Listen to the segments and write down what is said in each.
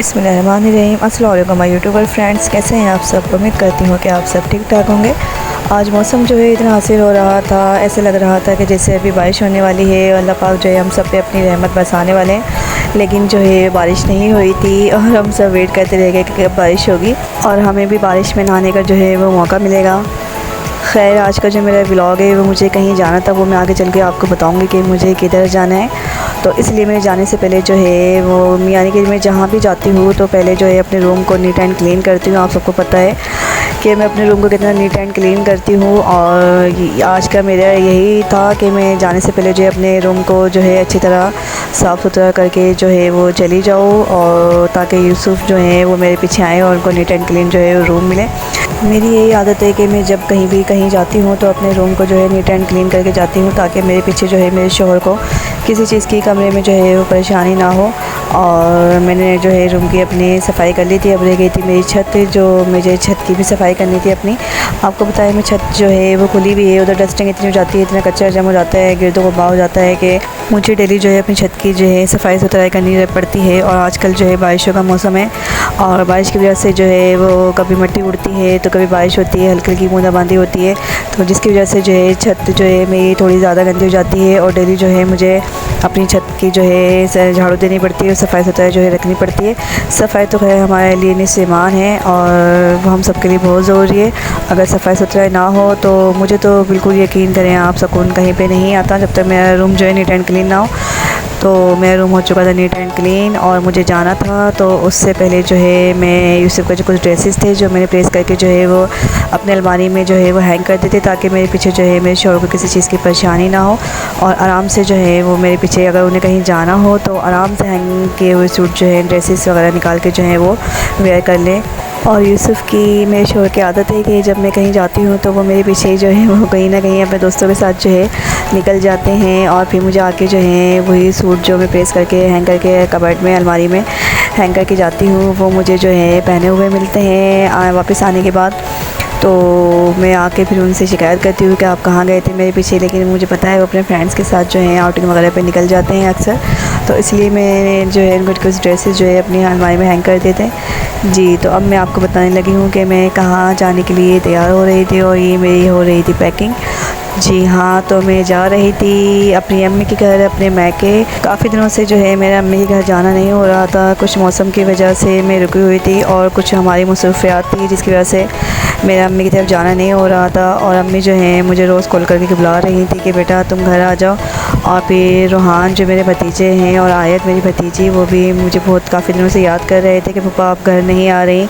बिस्मिल्लाहिर्रहमानिर्रहीम। अस्सलाम वालेकुम माय यूट्यूबर फ्रेंड्स, कैसे हैं आप सब। उम्मीद करती हूँ कि आप सब ठीक ठाक होंगे। आज मौसम जो है इतना हसीन हो रहा था, ऐसे लग रहा था कि जैसे अभी बारिश होने वाली है। अल्लाह पाक जो है हम सब पे अपनी रहमत बरसाने वाले हैं, लेकिन जो है बारिश नहीं हुई थी और हम सब वेट करते रह गए कि कब बारिश होगी और हमें भी बारिश में नहाने का जो है वो मौका मिलेगा। खैर, आज का जो मेरा व्लॉग है वो मुझे कहीं जाना था, वो मैं आगे चल के आपको बताऊंगी कि मुझे किधर जाना है। तो इसलिए मैं जाने से पहले जो है वो यानी कि मैं जहाँ भी जाती हूँ तो पहले जो है अपने रूम को नीट एंड क्लीन करती हूँ। आप सबको पता है कि मैं अपने रूम को कितना नीट एंड क्लीन करती हूँ, और आज का मेरा यही था कि मैं जाने से पहले जो है अपने रूम को जो है अच्छी तरह साफ़ सुथरा करके जो है वो चली जाऊँ, और ताकि यूसुफ जो है वो मेरे पीछे आए और उनको नीट एंड क्लीन जो है रूम मिले। मेरी यही आदत है कि मैं जब कहीं जाती हूँ तो अपने रूम को जो है नीट एंड क्लीन करके जाती हूँ, ताकि मेरे पीछे जो है मेरे शौहर को किसी चीज़ की कमरे में जो है वो परेशानी ना हो। और मैंने जो है रूम की अपनी सफाई कर ली थी। अब रह गई थी मेरी छत, जो मुझे छत की भी सफाई करनी थी अपनी। आपको बताया मैं छत जो है वो खुली भी है, उधर डस्टिंग इतनी हो जाती है, इतना कचरा जम हो जाता है, गिरदो गुबार हो जाता है कि मुझे डेली जो है अपनी छत की जो है सफाई सुथराई करनी पड़ती है। और आजकल जो है बारिशों का मौसम है और बारिश की वजह से जो है वो कभी मिट्टी उड़ती है तो कभी बारिश होती है, हल्की हल्की बूंदाबांदी होती है, तो जिसकी वजह से जो है छत जो है मेरी थोड़ी ज़्यादा गंदी हो जाती है। और डेली जो है मुझे अपनी छत की जो है झाड़ू देनी पड़ती है और सफाई सुथराई जो है रखनी पड़ती है। सफाई तो खैर हमारे लिए निस्मान है और वो हम सब के लिए बहुत ज़रूरी है। अगर सफाई सुथराई ना हो तो मुझे तो बिल्कुल यकीन करें आप, सुकून कहीं पे नहीं आता जब तक मेरा रूम जो है नीट एंड क्लीन ना हो। तो मेरा रूम हो चुका था नीट एंड क्लीन और मुझे जाना था, तो उससे पहले जो है मैं यूसुफ के जो कुछ ड्रेसेस थे जो मैंने प्रेस करके जो है वो अपने अलमारी में जो है वो हैंग कर देते, ताकि मेरे पीछे जो है मेरे शौहर को किसी चीज़ की परेशानी ना हो और आराम से जो है वो मेरे पीछे अगर उन्हें कहीं जाना हो तो आराम से हैंग किए हुए सूट जो है ड्रेसेस वगैरह निकाल के जो है वो वेयर कर लें। और यूसुफ की मेरे शौहर की आदत है कि जब मैं कहीं जाती हूँ तो वो मेरे पीछे जो है वो कहीं ना कहीं अपने दोस्तों के साथ जो है निकल जाते हैं, और फिर मुझे आके जो है वही सूट जो मैं प्रेस करके हैंग करके कबर्ड में अलमारी में हैंग करके जाती हूँ वो मुझे जो है पहने हुए मिलते हैं वापस आने के बाद। तो मैं आके फिर उनसे शिकायत करती हूँ कि आप कहाँ गए थे मेरे पीछे, लेकिन मुझे पता है वो अपने फ्रेंड्स के साथ जो है आउटिंग वगैरह पे निकल जाते हैं अक्सर, तो इसलिए मैंने जो है उनको कुछ ड्रेसेस जो है अपनी अलमारी में हैंग कर देते हैं। जी, तो अब मैं आपको बताने लगी हूँ कि मैं कहाँ जाने के लिए तैयार हो रही थी और ये मेरी हो रही थी पैकिंग। जी हाँ, तो मैं जा रही थी अपनी अम्मी के घर, अपने मैके। काफ़ी दिनों से जो है मेरे अम्मी के घर जाना नहीं हो रहा था, कुछ मौसम की वजह से मैं रुकी हुई थी और कुछ हमारी मसरूफियात थी जिसकी वजह से मेरे अम्मी की तरफ जाना नहीं हो रहा था। और अम्मी जो है मुझे रोज़ कॉल करके बुला रही थी कि बेटा तुम घर आ जाओ। और फिर रूहान जो मेरे भतीजे हैं और आयत मेरी भतीजी, वो भी मुझे बहुत काफ़ी दिनों से याद कर रहे थे कि पापा आप घर नहीं आ रही।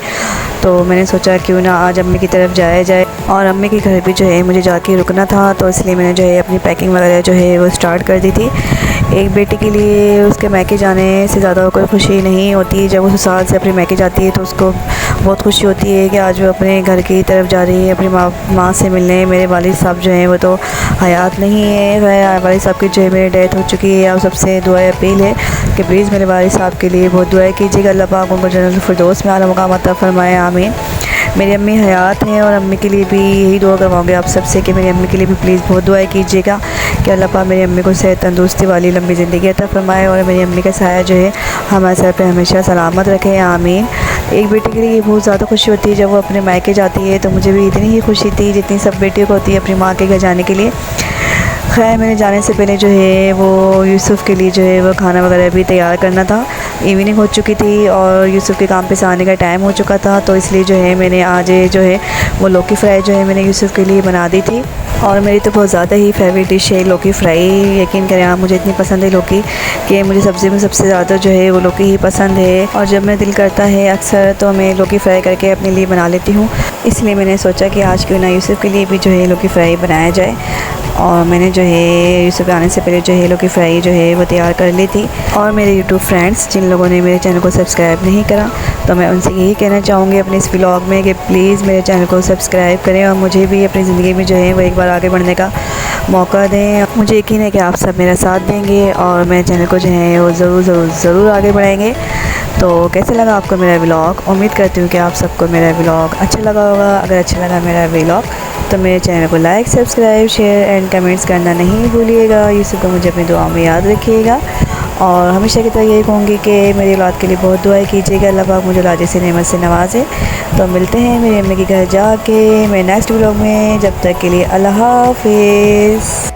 तो मैंने सोचा क्यों ना आज अम्मी की तरफ जाया जाए, और अम्मी के घर भी जो है मुझे जाके रुकना था, तो इसलिए मैंने जो है अपनी पैकिंग वगैरह जो है वो स्टार्ट कर दी थी। एक बेटी के लिए उसके मैके जाने से ज़्यादा कोई खुशी नहीं होती। जब वो ससुराल से अपने मैके जाती है तो उसको बहुत खुशी होती है कि आज वो अपने घर की तरफ जा रही है अपनी माँ से मिलने। मेरे वालिद साहब जो हैं वो तो हयात नहीं है, वालिद साहब की जो है मेरी डेथ हो चुकी है। आप सबसे दुआ अपील है कि प्लीज़ मेरे वालिद साहब के लिए बहुत दुआ कीजिएगा, अल्लाह पाक उनको जन्नतुल फिरदौस में आला मुकाम अता फरमाए, आमीन। मेरी अम्मी हयात हैं और अम्मी के लिए भी यही दुआ करवाऊँगी आप सबसे कि मेरी अम्मी के लिए भी प्लीज़ बहुत दुआ कीजिएगा कि अल्लाह पाक मेरी अम्मी को सेहत तंदुरुस्ती वाली लंबी ज़िंदगी अता फरमाए और मेरी अम्मी का साया जो है हमारे सर पे हमेशा सलामत रखे, आमीन। एक बेटी के लिए बहुत ज़्यादा खुशी होती है जब वो अपने मायके जाती है, तो मुझे भी इतनी ही खुशी थी जितनी सब बेटियों को होती है अपनी माँ के घर जाने के लिए। खैर, मैंने जाने से पहले जो है वो यूसुफ के लिए जो है वो खाना वगैरह भी तैयार करना था। इवनिंग हो चुकी थी और यूसुफ के काम पे से आने का टाइम हो चुका था, तो इसलिए जो है मैंने आज जो है वो लौकी फ्राई जो है मैंने यूसुफ के लिए बना दी थी। और मेरी तो बहुत ज़्यादा ही फेवरेट डिश है लौकी फ्राई। यकीन करें आप, मुझे इतनी पसंद है लौकी कि मुझे सब्ज़ी में सबसे ज़्यादा जो है वो लौकी ही पसंद है। और जब मेरा दिल करता है अक्सर तो मैं लौकी फ्राई करके अपने लिए बना लेती हूँ, इसलिए मैंने सोचा कि आज क्यों ना यूसुफ के लिए भी जो है लौकी फ्राई बनाया जाए। और मैंने जो है यूसुफ आने से पहले जो है लौकी फ्राई जो है वो तैयार कर ली थी। और मेरे यूट्यूब फ्रेंड्स जिन लोगों ने मेरे चैनल को सब्सक्राइब नहीं करा, तो मैं उनसे यही कहना चाहूँगी अपने इस व्लॉग में कि प्लीज़ मेरे चैनल को सब्सक्राइब करें और मुझे भी अपनी ज़िंदगी में जो है वो एक बार आगे बढ़ने का मौका दें। मुझे यकीन है कि आप सब मेरा साथ देंगे और मेरे चैनल को जो है वो ज़रूर आगे बढ़ाएंगे। तो कैसे लगा आपको मेरा व्लॉग? उम्मीद करती हूँ कि आप सबको मेरा व्लॉग अच्छा लगा होगा। अगर अच्छा लगा मेरा व्लॉग तो मेरे चैनल को like, subscribe, share and comments करना नहीं भूलिएगा। यूसुफ को मुझे अपनी दुआ में याद रखिएगा। और हमेशा की तरह यही कहूँगी कि मेरी औलाद के लिए बहुत दुआएं कीजिएगा, अल्लाह पाक मुझे औलाद जैसी नेमत से नवाजे। तो मिलते हैं मेरी अम्मी के घर जाके मेरे नेक्स्ट व्लॉग में। जब तक के लिए अल्लाह हाफिज़।